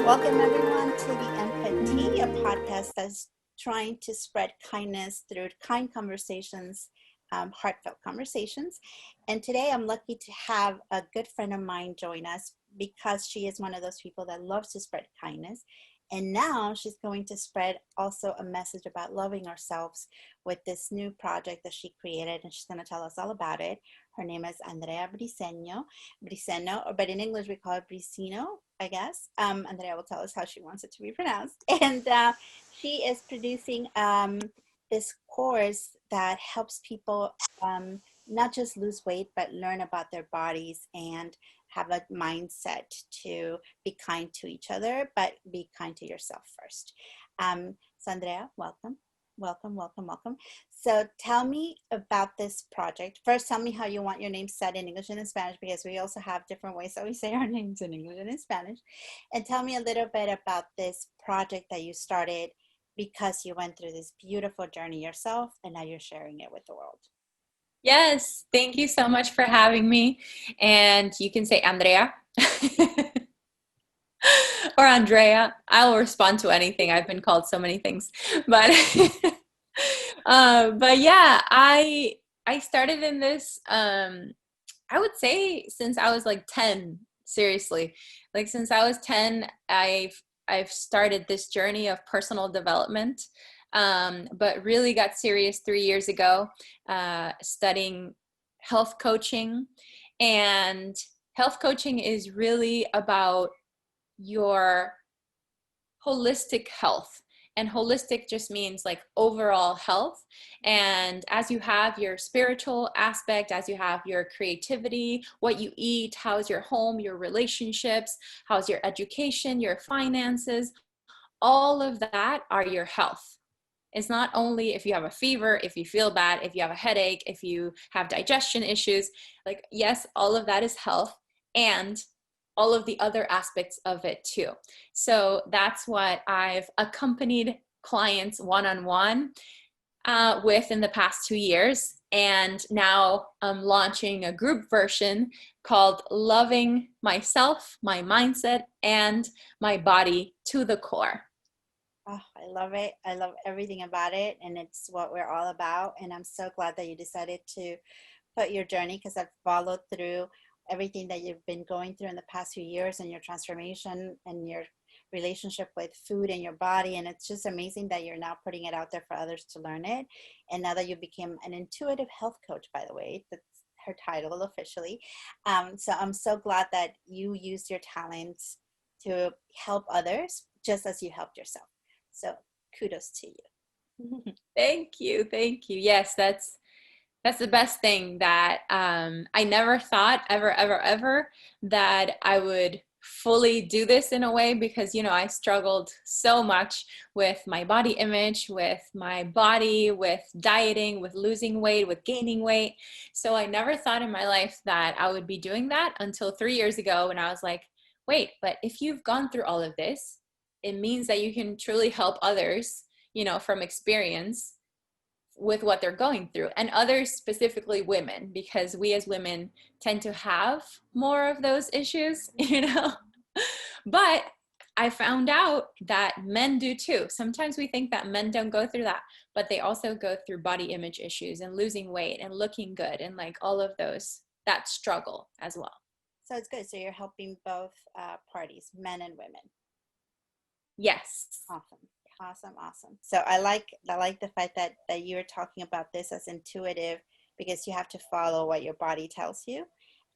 Welcome everyone to the EmpaTea, a podcast that's trying to spread kindness through kind conversations, heartfelt conversations. And today I'm lucky to have a good friend of mine join us because she is one of those people that loves to spread kindness. And now she's going to spread also a message about loving ourselves with this new project that she created, and she's going to tell us all about it. Her name is Andrea Briceno, but in English we call it Briceno, I guess. Andrea will tell us how she wants it to be pronounced. And she is producing this course that helps people not just lose weight, but learn about their bodies and have a mindset to be kind to each other, but be kind to yourself first. So Andrea, welcome. Welcome. So tell me about this project. First, tell me how you want your name said in English and in Spanish, because we also have different ways that we say our names in English and in Spanish. And tell me a little bit about this project that you started because you went through this beautiful journey yourself, and now you're sharing it with the world. Yes, thank you so much for having me. And you can say Andrea or Andrea. I'll respond to anything. I've been called so many things. But but yeah, I started in this I would say since I was like 10, seriously. Like since I was 10, I've started this journey of personal development. But really got serious 3 years ago, studying health coaching. And health coaching is really about your holistic health. And holistic just means like overall health. And as you have your spiritual aspect, as you have your creativity, what you eat, how's your home, your relationships, how's your education, your finances, all of that are your health. It's not only if you have a fever, if you feel bad, if you have a headache, if you have digestion issues, like, yes, all of that is health and all of the other aspects of it too. So that's what I've accompanied clients one-on-one with in the past 2 years. And now I'm launching a group version called Loving Myself, My Mindset, and My Body to the Core. Oh, I love it. I love everything about it, and it's what we're all about. And I'm so glad that you decided to put your journey, because I've followed through everything that you've been going through in the past few years and your transformation and your relationship with food and your body. And it's just amazing that you're now putting it out there for others to learn it. And now that you became an intuitive health coach, by the way, that's her title officially. So I'm so glad that you used your talents to help others just as you helped yourself. So kudos to you. Thank you. Yes, that's the best thing, that I never thought ever that I would fully do this in a way, because, I struggled so much with my body image, with my body, with dieting, with losing weight, with gaining weight. So I never thought in my life that I would be doing that until 3 years ago, when I was like, wait, but if you've gone through all of this, it means that you can truly help others, from experience with what they're going through, and others, specifically women, because we as women tend to have more of those issues, But I found out that men do too. Sometimes we think that men don't go through that, but they also go through body image issues and losing weight and looking good and like all of those, that struggle as well. So it's good. So you're helping both parties, men and women. Yes. Awesome. So I like the fact that you're talking about this as intuitive, because you have to follow what your body tells you.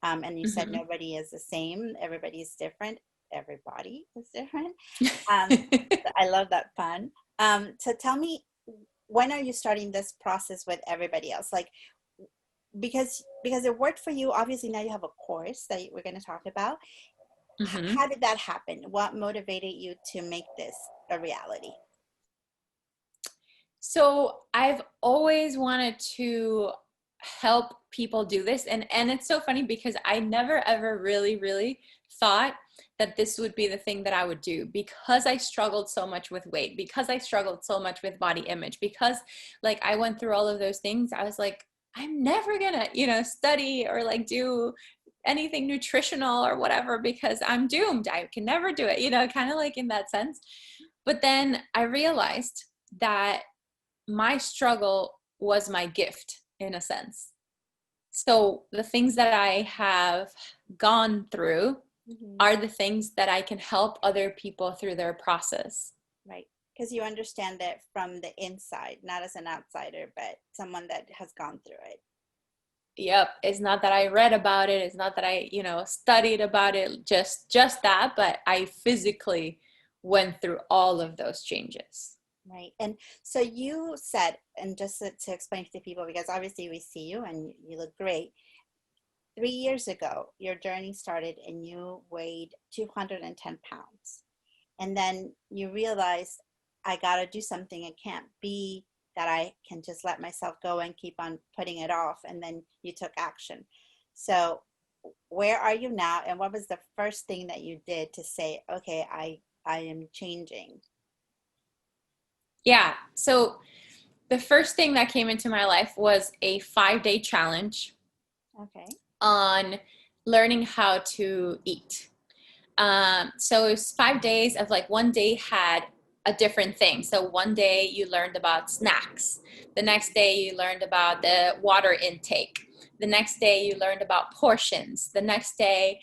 And you said nobody is the same. Everybody is different. Everybody is different. So I love that pun. So tell me, when are you starting this process with everybody else? Like, because it worked for you. Obviously now you have a course that we're going to talk about. How did that happen? What motivated you to make this a reality? So I've always wanted to help people do this. And it's so funny, because I never ever really thought that this would be the thing that I would do, because I struggled so much with weight, because I struggled so much with body image, because like I went through all of those things. I was like, I'm never gonna, study or like do anything nutritional or whatever because I'm doomed. I can never do it, kind of like in that sense. But then I realized that my struggle was my gift in a sense. So the things that I have gone through are the things that I can help other people through their process. Right. Because you understand it from the inside, not as an outsider, but someone that has gone through it. Yep. It's not that I read about it. It's not that I, studied about it, just that, but I physically went through all of those changes. Right. And so you said, and just to explain to people, because obviously we see you and you look great. 3 years ago, your journey started and you weighed 210 pounds. And then you realized, I got to do something. It can't be that I can just let myself go and keep on putting it off. And then you took action. So where are you now? And what was the first thing that you did to say, okay, I am changing? Yeah. So the first thing that came into my life was a 5-day challenge Okay. on learning how to eat. So it was 5 days of like one day had a different thing. So one day you learned about snacks. The next day you learned about the water intake. The next day you learned about portions. The next day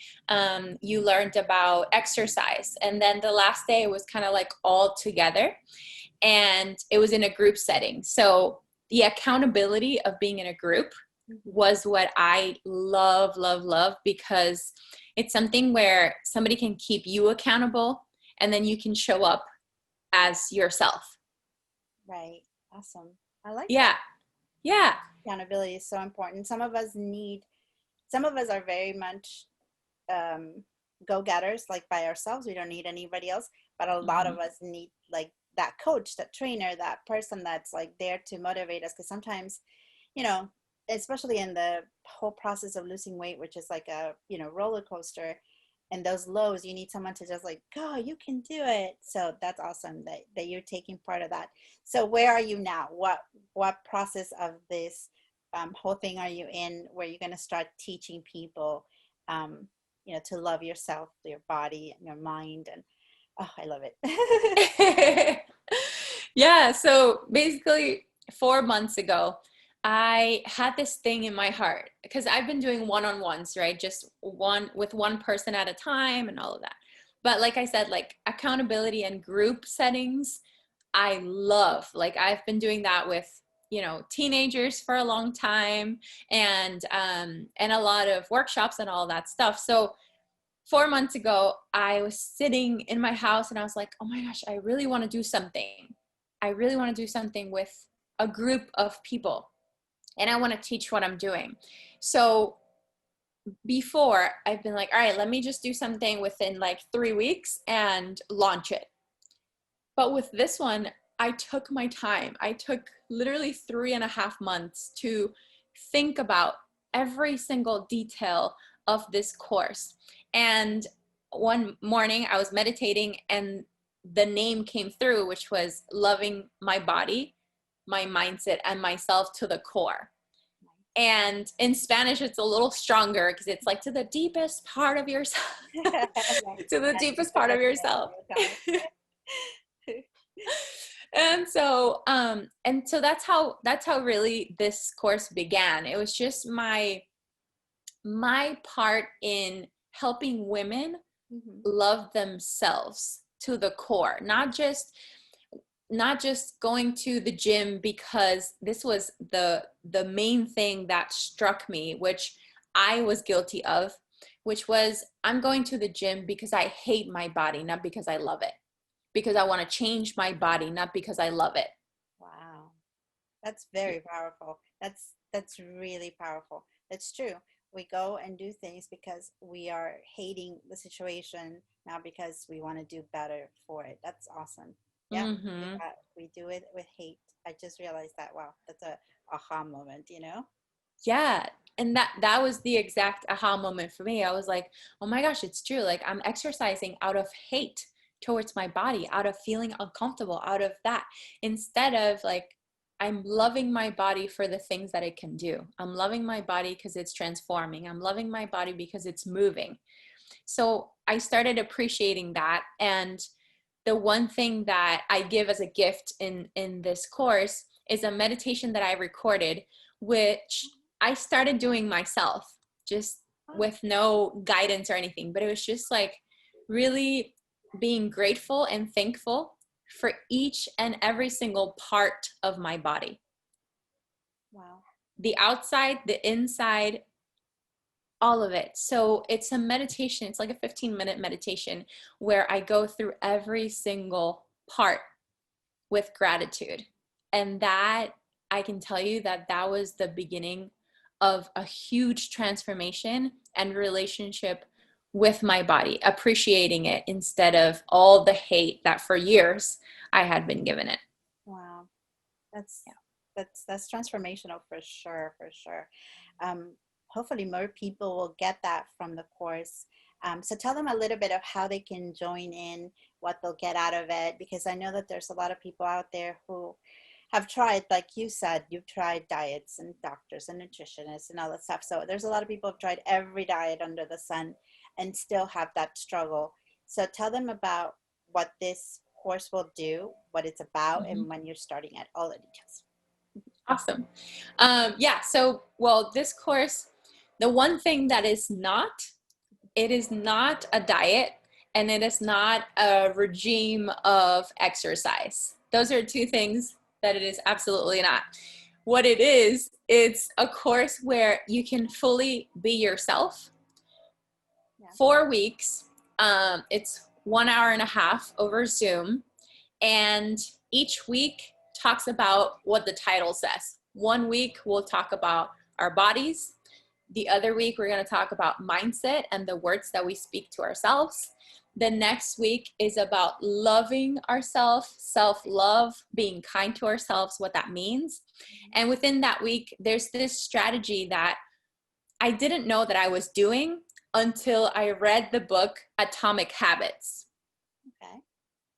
you learned about exercise. And then the last day was kind of like all together. And it was in a group setting. So the accountability of being in a group was what I love, love, love, because it's something where somebody can keep you accountable and then you can show up as yourself. Right. Awesome. I like Yeah. that. Yeah. Accountability is so important. Some of us are very much go-getters, like by ourselves. We don't need anybody else. But a lot of us need like that coach, that trainer, that person that's like there to motivate us. Because sometimes, you know, especially in the whole process of losing weight, which is like a, roller coaster, and those lows, you need someone to just like, go, you can do it. So that's awesome that you're taking part of that. So where are you now? What process of this whole thing are you in, where you're going to start teaching people, to love yourself, your body, and your mind? And oh, I love it. Yeah. So basically 4 months ago, I had this thing in my heart because I've been doing one-on-ones, right? Just one with one person at a time and all of that. But like I said, like accountability and group settings, I love. Like I've been doing that with, teenagers for a long time and a lot of workshops and all that stuff. So 4 months ago, I was sitting in my house and I was like, oh my gosh, I really want to do something. I really want to do something with a group of people and I want to teach what I'm doing. So before I've been like, all right, let me just do something within like 3 weeks and launch it. But with this one, I took my time. I took literally 3.5 months to think about every single detail of this course. And one morning I was meditating and the name came through, which was loving my body, my mindset, and myself to the core. And in Spanish, it's a little stronger because it's like to the deepest part of yourself, to the deepest part of yourself. And so that's how really this course began. It was just my part in helping women love themselves to the core, not just going to the gym, because this was the main thing that struck me, which I was guilty of, which was I'm going to the gym because I hate my body, not because I love it, because I want to change my body, not because I love it. Wow. That's very powerful. That's really powerful. That's true. We go and do things because we are hating the situation, not because we want to do better for it. That's awesome. Yeah, we do it with hate. I just realized that. Wow, that's a aha moment. Yeah. And that was the exact aha moment for me. I was like, oh my gosh, it's true. Like I'm exercising out of hate towards my body, out of feeling uncomfortable, out of that, instead of like I'm loving my body for the things that it can do. I'm loving my body because it's transforming. I'm loving my body because it's moving. So I started appreciating that. And the one thing that I give as a gift in this course is a meditation that I recorded, which I started doing myself, just with no guidance or anything. But it was just like really being grateful and thankful for each and every single part of my body. Wow. The outside, the inside, all of it. So it's a meditation. It's like a 15-minute meditation where I go through every single part with gratitude. And that, I can tell you that that was the beginning of a huge transformation and relationship with my body, appreciating it instead of all the hate that for years I had been given it. Wow. That's, that's transformational for sure, for sure. Hopefully more people will get that from the course. So tell them a little bit of how they can join in, what they'll get out of it, because I know that there's a lot of people out there who have tried, like you said, you've tried diets and doctors and nutritionists and all that stuff. So there's a lot of people who've tried every diet under the sun and still have that struggle. So tell them about what this course will do, what it's about, Mm-hmm. and when you're starting it, all the details. Awesome. Yeah. So, well, this course, the one thing that is not, it is not a diet and it is not a regime of exercise. Those are two things that it is absolutely not. What it is, it's a course where you can fully be yourself. Yeah. 4 weeks. It's 1 hour and a half over Zoom. And each week talks about what the title says. 1 week, we'll talk about our bodies. The other week, we're going to talk about mindset and the words that we speak to ourselves. The next week is about loving ourselves, self-love, being kind to ourselves, what that means. And within that week, there's this strategy that I didn't know that I was doing until I read the book Atomic Habits. Okay.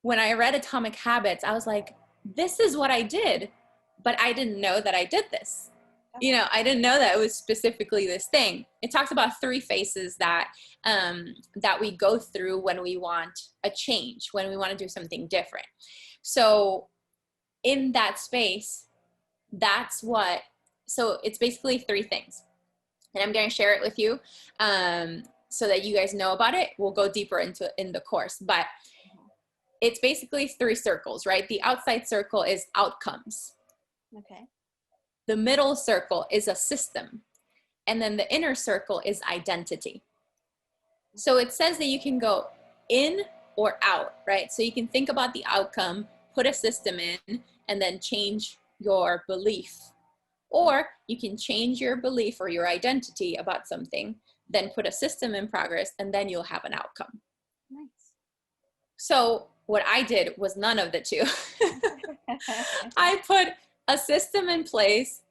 When I read Atomic Habits, I was like, this is what I did, but I didn't know that I did this. You know, I didn't know that it was specifically this thing. It talks about 3 phases that that we go through when we want a change, when we want to do something different. So in that space, so it's basically 3 things. And I'm going to share it with you so that you guys know about it. We'll go deeper in the course, but it's basically 3 circles, right? The outside circle is outcomes. Okay. The middle circle is a system. And then the inner circle is identity. So it says that you can go in or out, right? So you can think about the outcome, put a system in, and then change your belief. Or you can change your belief or your identity about something, then put a system in progress, and then you'll have an outcome. Nice. So what I did was none of the 2. I put a system in place,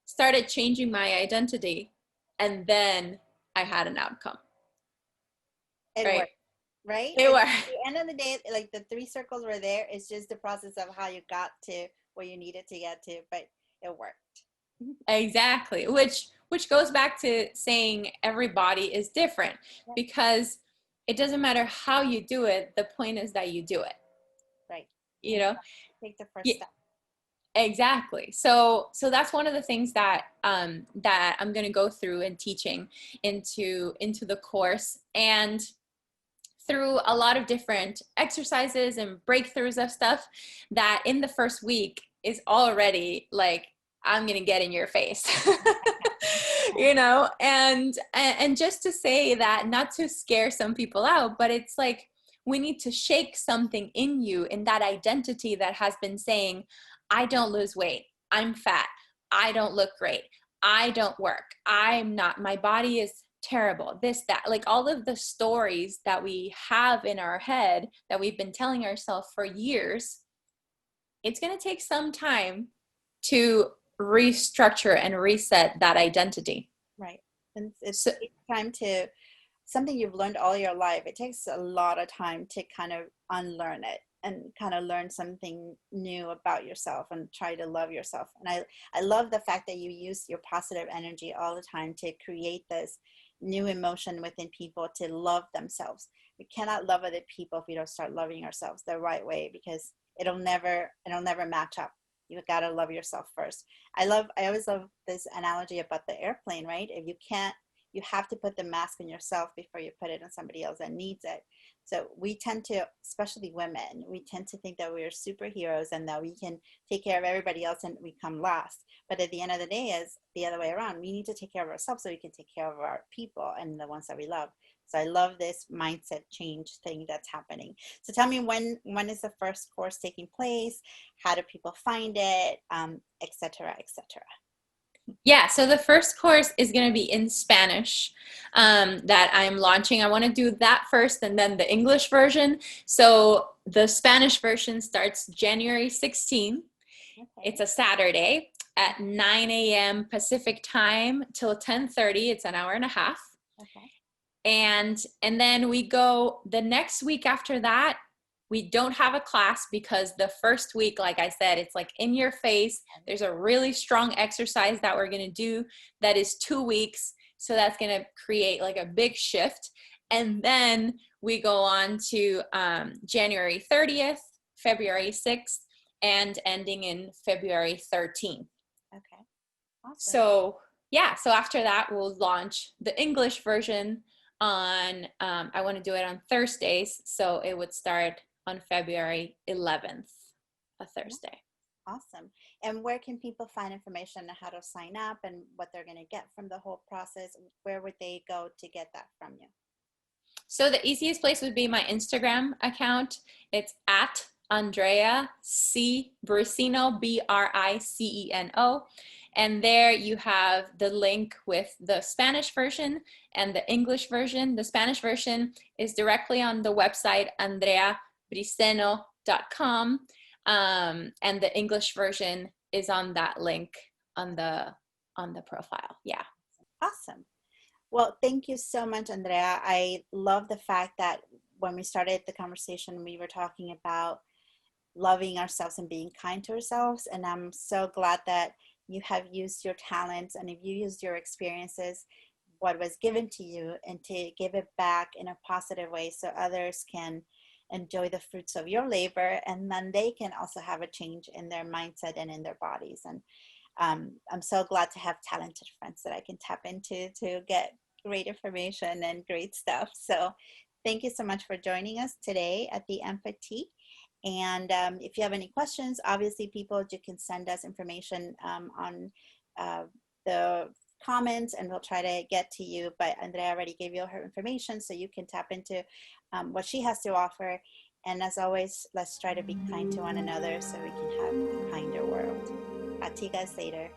started changing my identity, and then I had an outcome. It Right? worked, right? It At worked. the end of the day, like the 3 circles were there. It's just the process of how you got to where you needed to get to, but it worked. Exactly. Which goes back to saying everybody is different, because it doesn't matter how you do it. The point is that you do it. Right. You know? Take the first Yeah, step. exactly. So that's one of the things that that I'm going to go through in teaching into the course, and through a lot of different exercises and breakthroughs of stuff that in the first week is already like, I'm going to get in your face. You know, and just to say that, not to scare some people out, but it's like we need to shake something in you, in that identity that has been saying, I don't lose weight, I'm fat, I don't look great, I don't work, I'm not, my body is terrible, this, that, like all of the stories that we have in our head that we've been telling ourselves for years. It's going to take some time to restructure and reset that identity. Right. And it So, takes time to, something you've learned all your life, it takes a lot of time to kind of unlearn it. and kind of learn something new about yourself and try to love yourself. And I love the fact that you use your positive energy all the time to create this new emotion within people to love themselves. We cannot love other people if we don't start loving ourselves the right way, because it'll never match up. You gotta love yourself first. I always love this analogy about the airplane, right? If you can't, you have to put the mask on yourself before you put it on somebody else that needs it. So we tend to, especially women, we tend to think that we are superheroes and that we can take care of everybody else and we come last. But at the end of the day, is the other way around. We need to take care of ourselves so we can take care of our people and the ones that we love. So I love this mindset change thing that's happening. So tell me, when is the first course taking place? How do people find it? Et cetera, et cetera. Yeah, so the first course is going to be in Spanish that I'm launching. I want to do that first and then the English version. So the Spanish version starts January 16th. Okay. It's a Saturday at 9 a.m. Pacific time till 10:30. It's an hour and a half. Okay. And then we go the next week after that. We don't have a class because the first week, like I said, it's like in your face. There's a really strong exercise that we're going to do that is 2 weeks. So that's going to create like a big shift. And then we go on to January 30th, February 6th, and ending in February 13th. Okay. Awesome. So yeah, so after that, we'll launch the English version on, I want to do it on Thursdays. So it would start on February 11th, a Thursday. Awesome. And where can people find information on how to sign up and what they're going to get from the whole process? Where would they go to get that from you? So the easiest place would be my Instagram account. It's at Andrea C. Briceno, Briceno. And there you have the link with the Spanish version and the English version. The Spanish version is directly on the website andreabriceno.com. And the English version is on that link on the profile. Yeah. Awesome. Well, thank you so much, Andrea. I love the fact that when we started the conversation, we were talking about loving ourselves and being kind to ourselves. And I'm so glad that you have used your talents and if you used your experiences, what was given to you, and to give it back in a positive way so others can enjoy the fruits of your labor, and then they can also have a change in their mindset and in their bodies. And I'm so glad to have talented friends that I can tap into to get great information and great stuff. So thank you so much for joining us today at the EmpaTea. And if you have any questions, obviously people, you can send us information on the comments and we'll try to get to you. But Andrea already gave you her information, so you can tap into what she has to offer. And as always, let's try to be kind to one another so we can have a kinder world. Talk to you guys later.